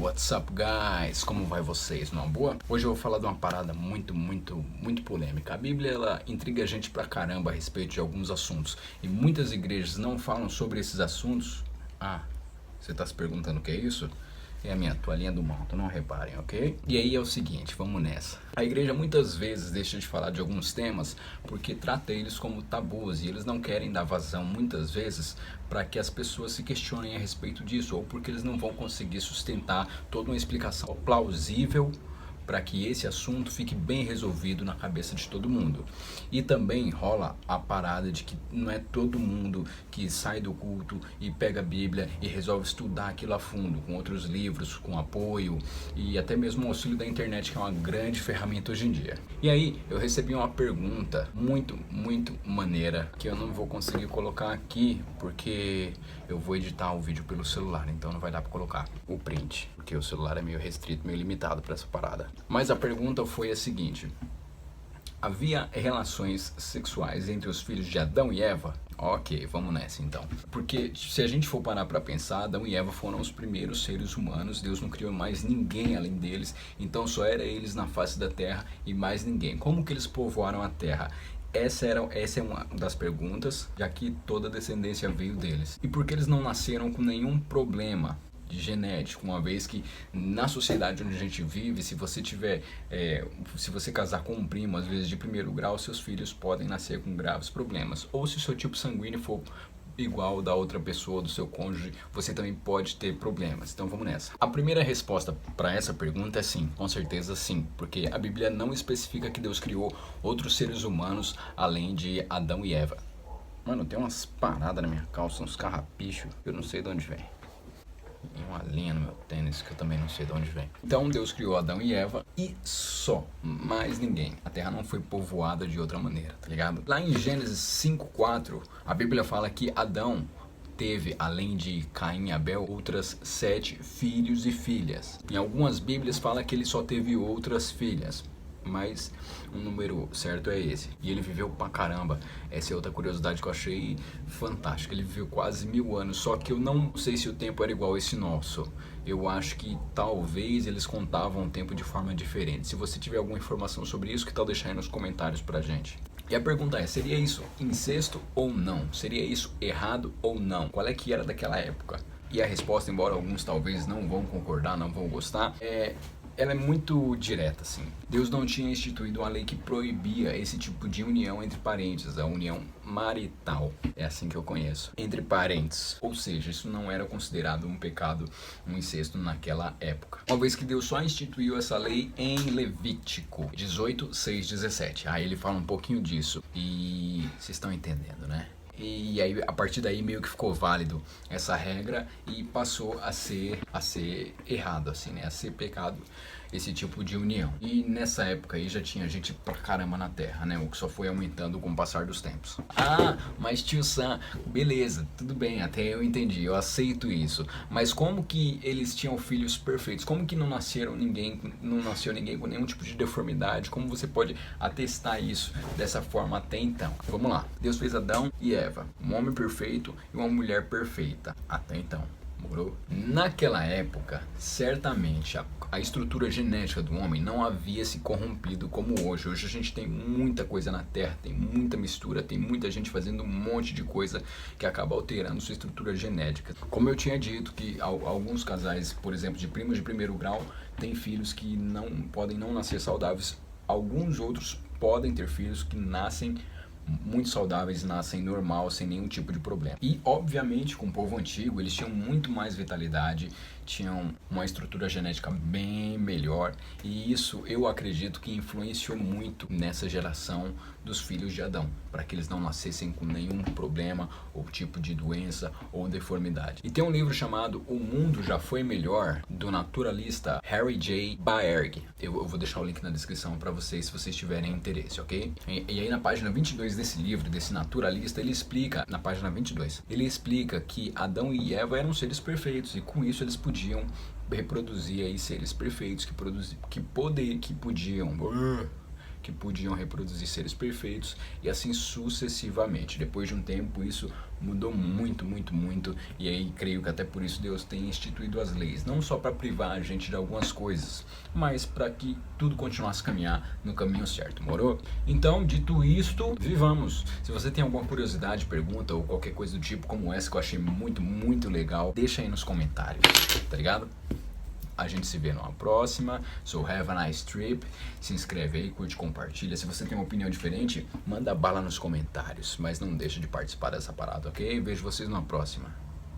What's up, guys? Como vai vocês? Numa boa? Hoje eu vou falar de uma parada muito polêmica. A Bíblia, ela intriga a gente pra caramba a respeito de alguns assuntos. E muitas igrejas não falam sobre esses assuntos. Você tá se perguntando o que é isso? É a minha toalhinha do manto, não reparem, ok? E aí é o seguinte, vamos nessa. A igreja muitas vezes deixa de falar de alguns temas porque trata eles como tabus e eles não querem dar vazão muitas vezes para que as pessoas se questionem a respeito disso, ou porque eles não vão conseguir sustentar toda uma explicação plausível para que esse assunto fique bem resolvido na cabeça de todo mundo. E também rola a parada de que não é todo mundo que sai do culto e pega a Bíblia e resolve estudar aquilo a fundo, com outros livros, com apoio e até mesmo o auxílio da internet, que é uma grande ferramenta hoje em dia. E aí eu recebi uma pergunta muito maneira, que eu não vou conseguir colocar aqui porque eu vou editar o vídeo pelo celular, então não vai dar para colocar o print, porque o celular é meio restrito, meio limitado para essa parada. Mas a pergunta foi a seguinte: havia relações sexuais entre os filhos de Adão e Eva? Ok, vamos nessa então. Porque se a gente for parar para pensar, Adão e Eva foram os primeiros seres humanos, Deus não criou mais ninguém além deles, então só era eles na face da terra e mais ninguém. Como que eles povoaram a terra? Essa é uma das perguntas, já que toda a descendência veio deles. E por que eles não nasceram com nenhum problema genético, uma vez que na sociedade onde a gente vive, se você casar com um primo, às vezes de primeiro grau, seus filhos podem nascer com graves problemas. Ou se o seu tipo sanguíneo for igual da outra pessoa, do seu cônjuge, você também pode ter problemas. Então vamos nessa. A primeira resposta para essa pergunta é sim, com certeza sim, porque a Bíblia não especifica que Deus criou outros seres humanos além de Adão e Eva. Mano, tem umas paradas na minha calça, uns carrapichos, eu não sei de onde vem. E uma linha no meu tênis que eu também não sei de onde vem. Então Deus criou Adão e Eva e só, mais ninguém. A terra não foi povoada de outra maneira, tá ligado? Lá em Gênesis 5:4, a Bíblia fala que Adão teve, além de Caim e Abel, outras 7 filhos e filhas. Em algumas Bíblias fala que ele só teve outras filhas, mas o número certo é esse. E ele viveu pra caramba. Essa é outra curiosidade que eu achei fantástica. Ele viveu quase 1000 anos, só que eu não sei se o tempo era igual a esse nosso. Eu acho que talvez eles contavam o tempo de forma diferente. Se você tiver alguma informação sobre isso, que tal deixar aí nos comentários pra gente. E a pergunta é, seria isso incesto ou não? Seria isso errado ou não? Qual é que era daquela época? E a resposta, embora alguns talvez não vão concordar, não vão gostar, ela é muito direta, assim. Deus não tinha instituído uma lei que proibia esse tipo de união entre parentes, a união marital, é assim que eu conheço, entre parentes. Ou seja, isso não era considerado um pecado, um incesto naquela época. Uma vez que Deus só instituiu essa lei em Levítico 18:6-17. Aí ele fala um pouquinho disso. E vocês estão entendendo, né? E aí, a partir daí, meio que ficou válido essa regra e passou a ser errado, assim, né? A ser pecado esse tipo de união. E nessa época aí já tinha gente pra caramba na Terra, né? O que só foi aumentando com o passar dos tempos. Mas tio Sam, beleza, tudo bem, até eu entendi, eu aceito isso. Mas como que eles tinham filhos perfeitos? Como que não nasceu ninguém com nenhum tipo de deformidade? Como você pode atestar isso dessa forma até então? Vamos lá. Deus fez Adão e Eva, um homem perfeito e uma mulher perfeita. Até então. Naquela época, certamente a estrutura genética do homem não havia se corrompido como hoje. Hoje a gente tem muita coisa na Terra, tem muita mistura, tem muita gente fazendo um monte de coisa que acaba alterando sua estrutura genética. Como eu tinha dito, que alguns casais, por exemplo, de primos de primeiro grau, têm filhos que podem não nascer saudáveis. Alguns outros podem ter filhos que nascem muito saudáveis, nascem normal, sem nenhum tipo de problema. E obviamente com o povo antigo eles tinham muito mais vitalidade, tinham uma estrutura genética bem melhor, e isso eu acredito que influenciou muito nessa geração dos filhos de Adão, para que eles não nascessem com nenhum problema ou tipo de doença ou deformidade. E tem um livro chamado O Mundo Já Foi Melhor, do naturalista Harry J. Baerg. Eu vou deixar o link na descrição para vocês, se vocês tiverem interesse, ok? E aí na página 22 desse livro, desse naturalista, ele explica, na página 22, ele explica que Adão e Eva eram seres perfeitos e com isso eles podiam reproduzir aí seres perfeitos que podiam que podiam reproduzir seres perfeitos e assim sucessivamente. Depois de um tempo isso mudou muito, muito, muito, e aí creio que até por isso Deus tem instituído as leis, não só para privar a gente de algumas coisas, mas para que tudo continuasse a caminhar no caminho certo, morou? Então, dito isto, vivamos! Se você tem alguma curiosidade, pergunta ou qualquer coisa do tipo como essa que eu achei muito, muito legal, deixa aí nos comentários, tá ligado? A gente se vê numa próxima. So have a nice trip. Se inscreve aí, curte, compartilha. Se você tem uma opinião diferente, manda bala nos comentários. Mas não deixa de participar dessa parada, ok? Vejo vocês numa próxima.